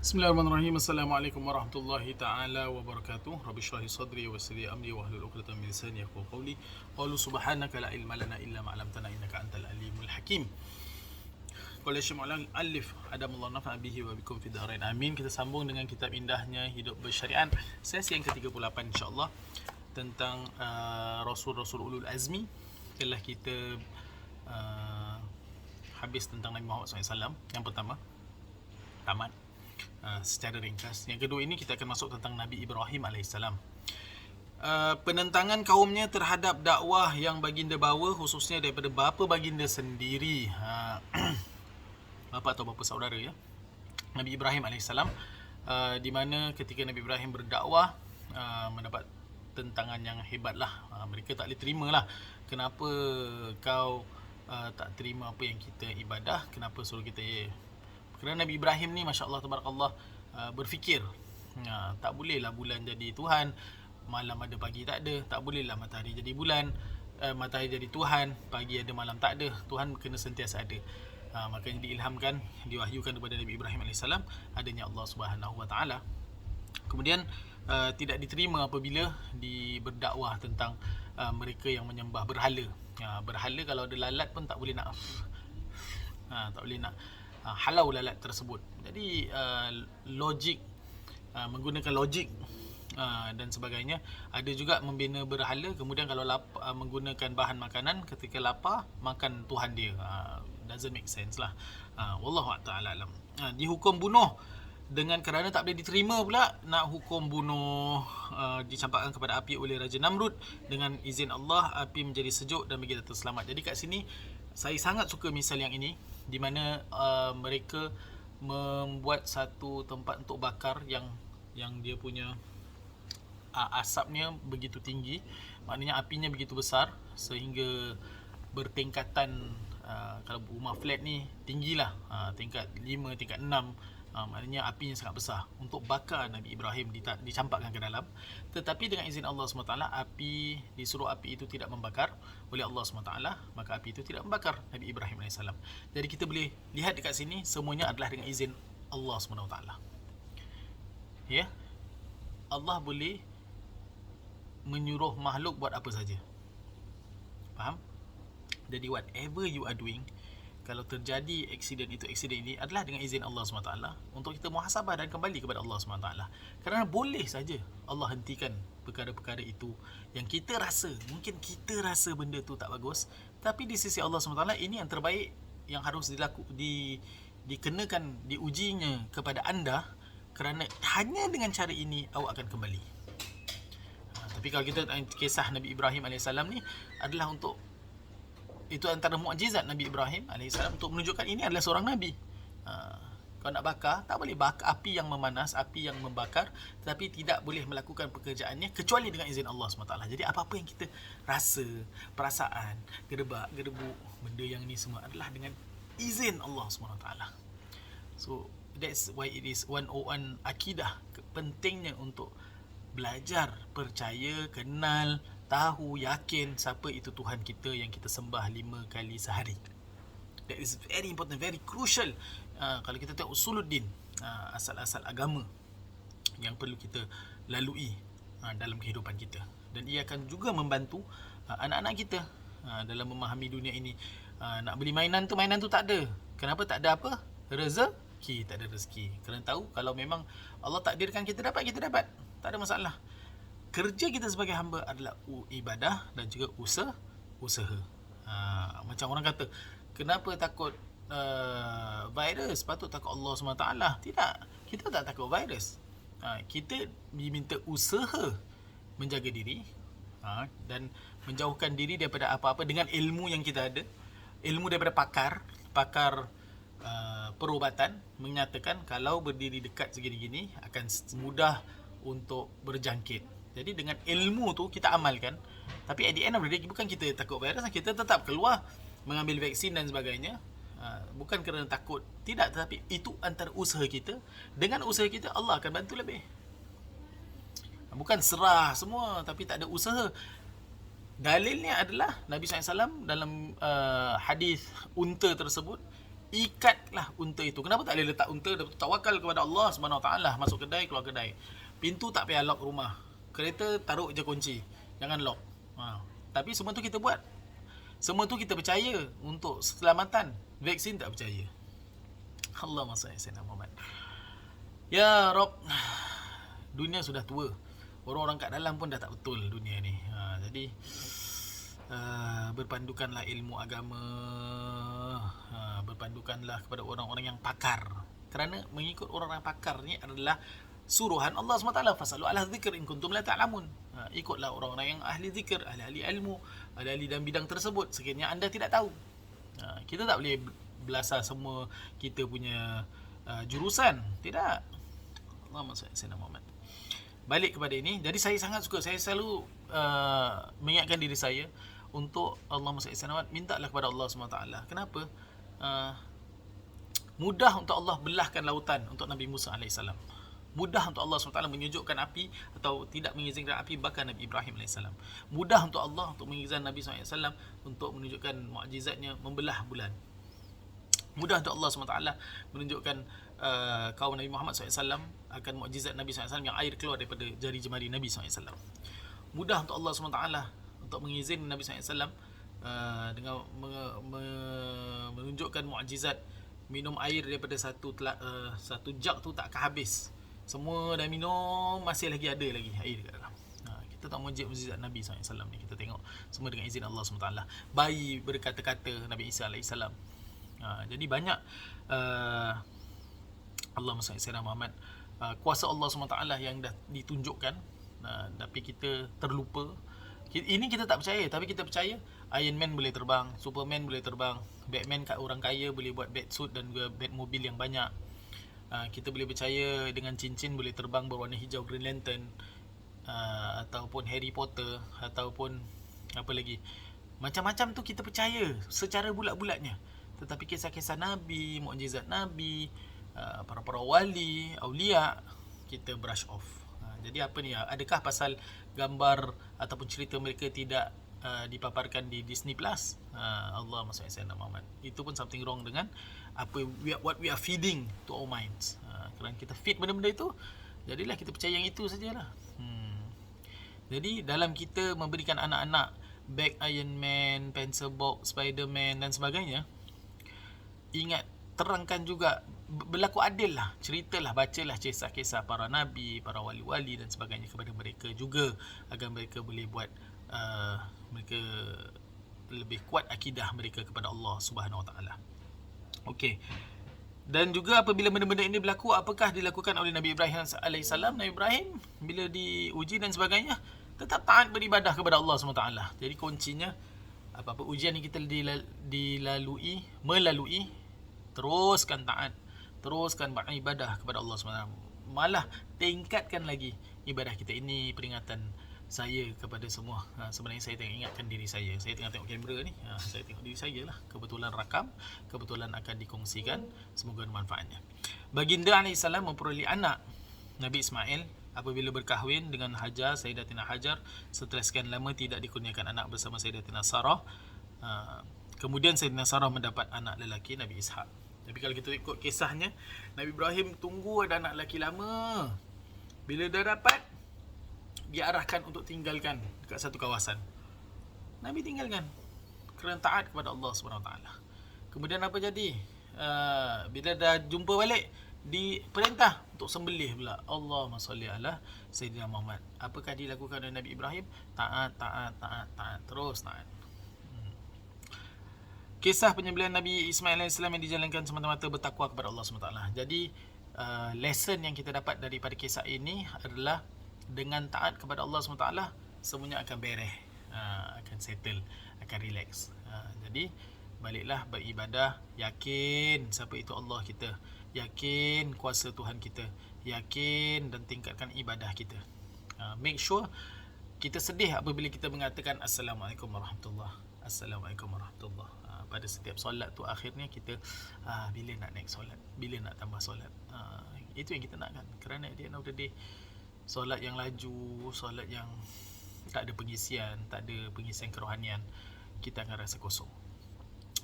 Bismillahirrahmanirrahim. Assalamualaikum warahmatullahi taala wabarakatuh. Rabbi shrah li sadri wa yassir li amri wahlul 'uqdatam min lisani yafqahu qawli. Qalu subhanaka la ilma lana illa ma 'allamtana innaka antal alimul hakim. Qala Syekh Alif adamullah nafa'a bihi wa bikum fid dharain. Amin. Kita sambung dengan kitab indahnya Hidup Bersyariat, sesi yang ke-38 insya-Allah, tentang Rasul-Rasul Ulul Azmi. Telah kita habis tentang Nabi Muhammad SAW. Yang pertama tamat secara ringkas. Yang kedua ini kita akan masuk tentang Nabi Ibrahim AS. Penentangan kaumnya terhadap dakwah yang baginda bawa, khususnya daripada bapa baginda sendiri, bapa atau bapa saudara ya, Nabi Ibrahim AS, di mana ketika Nabi Ibrahim berdakwah mendapat tentangan yang hebat lah. Mereka tak boleh terima lah. Kenapa kau tak terima apa yang kita ibadah? Kenapa suruh kita Kerana Nabi Ibrahim ni Masya Allah Tabarakallah berfikir, tak bolehlah bulan jadi Tuhan, malam ada pagi tak ada. Tak bolehlah matahari jadi bulan, matahari jadi Tuhan, pagi ada malam tak ada. Tuhan kena sentiasa ada. Makanya diilhamkan, diwahyukan kepada Nabi Ibrahim AS adanya Allah Subhanahu Wa Taala. Kemudian tidak diterima apabila berdakwah tentang mereka yang menyembah berhala. Berhala kalau ada lalat pun tak boleh nak tak boleh nak halau lalat tersebut. Jadi logik, menggunakan logik dan sebagainya. Ada juga membina berhala, kemudian kalau menggunakan bahan makanan, ketika lapar makan Tuhan dia. Doesn't make sense lah. Wallahu ta'ala alam. Dihukum bunuh dengan kerana tak boleh diterima pula nak hukum bunuh, dicampakkan kepada api oleh Raja Namrud. Dengan izin Allah, api menjadi sejuk dan bagi kita selamat. Jadi kat sini saya sangat suka misal yang ini, di mana mereka membuat satu tempat untuk bakar yang dia punya asapnya begitu tinggi, maknanya apinya begitu besar sehingga bertingkatan. Kalau rumah flat ni tinggilah, tingkat 5, tingkat 6, maknanya apinya sangat besar untuk bakar Nabi Ibrahim, dicampakkan ke dalam. Tetapi dengan izin Allah SWT, disuruh api itu tidak membakar oleh Allah SWT, maka api itu tidak membakar Nabi Ibrahim AS. Jadi kita boleh lihat dekat sini, semuanya adalah dengan izin Allah SWT. Ya, Allah boleh menyuruh makhluk buat apa saja. Faham? Jadi whatever you are doing, kalau terjadi aksiden ini adalah dengan izin Allah SWT, untuk kita muhasabah dan kembali kepada Allah SWT. Kerana boleh saja Allah hentikan perkara-perkara itu yang kita rasa, mungkin kita rasa benda tu tak bagus, tapi di sisi Allah SWT ini yang terbaik, yang harus dikenakan, diujinya kepada anda, kerana hanya dengan cara ini awak akan kembali. Tapi kalau kita kisah Nabi Ibrahim AS ni adalah untuk, itu antara mukjizat Nabi Ibrahim AS untuk menunjukkan ini adalah seorang Nabi. Kalau nak bakar, tak boleh bakar api yang memanas, api yang membakar, tetapi tidak boleh melakukan pekerjaannya kecuali dengan izin Allah SWT. Jadi apa-apa yang kita rasa, perasaan, gedebak-gedebuk, benda yang ni semua adalah dengan izin Allah SWT. So that's why it is 101 akidah. Pentingnya untuk belajar, percaya, kenal, tahu, yakin siapa itu Tuhan kita yang kita sembah 5 kali sehari. That is very important, very crucial. Kalau kita tengok usuluddin, asal-asal agama yang perlu kita lalui dalam kehidupan kita. Dan ia akan juga membantu anak-anak kita dalam memahami dunia ini. Nak beli mainan tu tak ada. Kenapa tak ada? Apa? Rezeki. Tak ada rezeki. Kerana tahu kalau memang Allah takdirkan kita dapat, kita dapat. Tak ada masalah. Kerja kita sebagai hamba adalah ibadah dan juga usaha. Macam orang kata, kenapa takut virus? Patut takut Allah SWT. Tidak, kita tak takut virus. Kita diminta usaha menjaga diri dan menjauhkan diri daripada apa-apa dengan ilmu yang kita ada. Ilmu daripada pakar perubatan menyatakan kalau berdiri dekat segini-gini akan mudah untuk berjangkit. Jadi dengan ilmu tu kita amalkan. Tapi at the end of the day, bukan kita takut virus, kita tetap keluar mengambil vaksin dan sebagainya. Bukan kerana takut, tidak, tetapi itu antara usaha kita. Dengan usaha kita, Allah akan bantu lebih. Bukan serah semua tapi tak ada usaha. Dalilnya adalah Nabi SAW dalam hadis unta tersebut, ikatlah unta itu. Kenapa tak boleh letak unta? Tawakal kepada Allah Subhanahu Wa Taala. Masuk kedai, keluar kedai. Pintu tak payah lock rumah. Kereta taruh je kunci. Jangan lock. Tapi semua tu kita buat. Semua tu kita percaya untuk keselamatan. Vaksin tak percaya. Allahumma salli ala Muhammad. Ya Rob, dunia sudah tua. Orang-orang kat dalam pun dah tak betul dunia ni. Jadi berpandukanlah ilmu agama, berpandukanlah kepada orang-orang yang pakar. Kerana mengikut orang-orang pakar ni adalah suruhan Allah SWT. Fasalu ala zikr in kuntum la ta'lamun. Ikutlah orang-orang yang ahli zikr, ahli ilmu, ahli dalam bidang tersebut sekiranya anda tidak tahu. Kita tak boleh belasah semua kita punya jurusan. Tidak. Allahumma salli ala Muhammad. Balik kepada ini. Jadi saya sangat suka. Saya selalu mengingatkan diri saya untuk Allahumma salli ala Muhammad. Mintalah kepada Allah SWT. Kenapa? Mudah untuk Allah belahkan lautan untuk Nabi Musa AS. Mudah untuk Allah SWT menyejukkan api atau tidak mengizinkan api bakar Nabi Ibrahim AS. Mudah untuk Allah untuk mengizinkan Nabi SAW untuk menunjukkan mukjizatnya membelah bulan. Mudah untuk Allah SWT menunjukkan kaum Nabi Muhammad SAW akan mukjizat Nabi SAW yang air keluar daripada jari jemari Nabi SAW. Mudah untuk Allah SWT untuk mengizinkan Nabi SAW dengan menunjukkan mukjizat minum air daripada satu jug tu tak habis. Semua dah minum, masih lagi ada lagi air dekat dalam. Kita tak mukjizat Nabi SAW ni. Kita tengok semua dengan izin Allah SWT. Bayi berkata-kata Nabi Isa AS. Jadi banyak Allahumma salli ala Muhammad, kuasa Allah SWT yang dah ditunjukkan, tapi kita terlupa. Ini kita tak percaya, tapi kita percaya Iron Man boleh terbang, Superman boleh terbang, Batman kat orang kaya boleh buat Batsuit dan juga Batmobile yang banyak. Kita boleh percaya dengan cincin boleh terbang berwarna hijau, Green Lantern, ataupun Harry Potter, ataupun apa lagi, macam-macam tu kita percaya secara bulat-bulatnya. Tetapi kisah-kisah Nabi, mukjizat Nabi, para wali, aulia, kita brush off. Jadi apa ni? Adakah pasal gambar ataupun cerita mereka tidak dipaparkan di Disney Plus? Allah SWT Muhammad. Itu pun something wrong dengan what we are feeding to our minds. Kerana kita feed benda-benda itu, jadilah kita percaya yang itu sajalah. Jadi dalam kita memberikan anak-anak bag Iron Man, pencil box Spider-Man dan sebagainya, ingat, terangkan juga, berlaku adil lah, ceritalah, bacalah kisah-kisah para nabi, para wali-wali dan sebagainya kepada mereka juga, agar mereka boleh buat mereka lebih kuat akidah mereka kepada Allah Subhanahu Wa Taala. Okey. Dan juga apabila benda-benda ini berlaku, apakah dilakukan oleh Nabi Ibrahim AS? Nabi Ibrahim bila diuji dan sebagainya, tetap taat beribadah kepada Allah SWT. Jadi kuncinya, apa-apa ujian yang kita melalui, teruskan taat, teruskan beribadah kepada Allah SWT. Malah tingkatkan lagi ibadah kita. Ini peringatan saya kepada semua. Sebenarnya saya tengah ingatkan diri saya. Saya tengah tengok kamera ni. Saya tengok diri saya lah. Kebetulan rakam, kebetulan akan dikongsikan. Semoga manfaatnya. Baginda AS memperoleh anak Nabi Ismail apabila berkahwin dengan Hajar, Sayyidatina Hajar. Setelah sekian lama tidak dikurniakan anak bersama Sayyidatina Sarah. Kemudian Sayyidatina Sarah mendapat anak lelaki Nabi Ishaq. Tapi kalau kita ikut kisahnya, Nabi Ibrahim tunggu ada anak lelaki lama. Bila dah dapat, dia arahkan untuk tinggalkan dekat satu kawasan. Nabi tinggalkan kerana taat kepada Allah SWT. Kemudian apa jadi? Bila dah jumpa balik, diperintah untuk sembelih pula. Allahumma salli ala Sayyidina Muhammad. Apakah dilakukan oleh Nabi Ibrahim? Taat, terus taat. Kisah penyembelihan Nabi Ismail AS yang dijalankan semata-mata bertakwa kepada Allah SWT. Jadi lesson yang kita dapat daripada kisah ini adalah dengan taat kepada Allah SWT, semuanya akan beres, akan settle, akan relax. Jadi baliklah beribadah, yakin siapa itu Allah kita, yakin kuasa Tuhan kita, yakin dan tingkatkan ibadah kita. Make sure kita sedih apabila kita mengatakan Assalamualaikum warahmatullahi, Assalamualaikum warahmatullahi. Pada setiap solat tu akhirnya kita bila nak naik solat, bila nak tambah solat. Itu yang kita nakkan. Kerana dia end of the day, solat yang laju, solat yang tak ada pengisian, tak ada pengisian kerohanian, kita akan rasa kosong.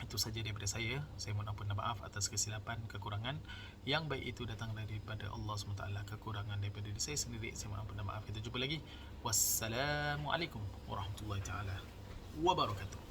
Itu saja daripada saya. Saya mohon ampun dan maaf atas kesilapan, kekurangan. Yang baik itu datang daripada Allah SWT. Kekurangan daripada diri saya sendiri, saya mohon ampun dan maaf. Kita jumpa lagi. Wassalamualaikum warahmatullahi taala wabarakatuh.